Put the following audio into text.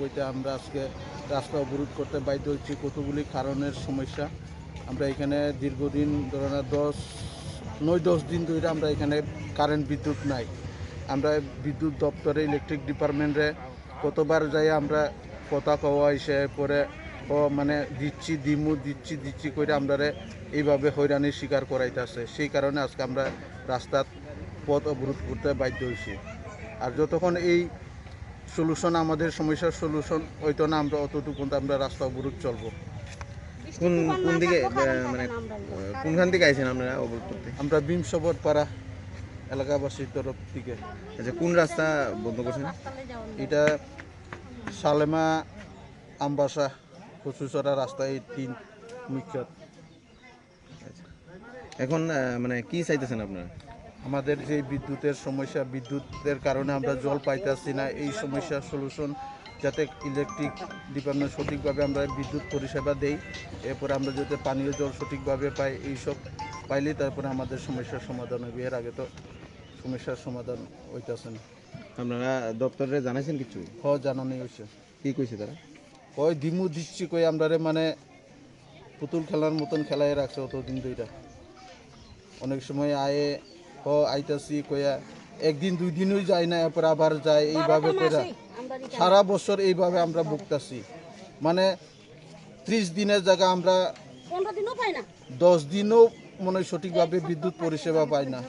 হইতে আমরা আজকে রাস্তা অবরোধ করতে বাধ্য হচ্ছি। কতগুলি কারণের সমস্যা। আমরা এখানে দীর্ঘদিন ধরে না 9-10 দিন ধরে আমরা এখানে কারেন্ট বিদ্যুৎ নাই। আমরা বিদ্যুৎ দপ্তরে ইলেকট্রিক ডিপার্টমেন্টে কতবার যাই আমরা কথা কওয়া এসে পরে মানে দিচ্ছি করে আমরা এইভাবে হয়রানির শিকার করাইতেছে। সেই কারণে আজকে আমরা রাস্তার পথ অবরোধ করতে বাধ্য হয়েছি। আর যতক্ষণ এই সলিউশন আমাদের সমস্যার সলিউশন হইতো না আমরা অতটুকু আমরা রাস্তা অবরোধ চলবো। কোন দিকে মানে কোনখান থেকে আইছেন আপনারা অবরোধ করতে? আমরা ভীমসবর পাড়া এলাকাবাসীর তরফ থেকে। আচ্ছা, কোন রাস্তা বন্ধ করছেন? এটা সালেমা আমবাসা কচুচড়া রাস্তা, এই 3 মিটার। এখন মানে কি চাইতেছেন আপনারা? আমাদের যে বিদ্যুতের সমস্যা, বিদ্যুতের কারণে আমরা জল পাইতেছি না, এই সমস্যার সলিউশন যাতে ইলেকট্রিক ডিপার্টমেন্ট সঠিকভাবে আমরা বিদ্যুৎ পরিষেবা দেই, এরপরে আমরা যাতে পানীয় জল সঠিকভাবে পাই, এইসব পাইলেই তারপরে আমাদের সমস্যার সমাধান হবে। এর আগে তো সমস্যার সমাধান হইতেছে না। আপনারা দপ্তরে জানাইছেন কিছু? জানানি হয়েছে। কি কইছে তারা? ওই দিচ্ছি কই আমরা মানে পুতুল খেলার মতন খেলায় রাখছে অতদিন ধরে। অনেক সময় আইতাছি কইয়া একদিন 2 দিনই যায় না, এরপর আবার যায়, এইভাবে কইরা সারা বছর এইভাবে আমরা ভুগতাছি। মানে 30 দিনের জায়গা আমরা 15 দিনও পাই না, 10 দিনও মনে হয় সঠিকভাবে বিদ্যুৎ পরিষেবা পাই না।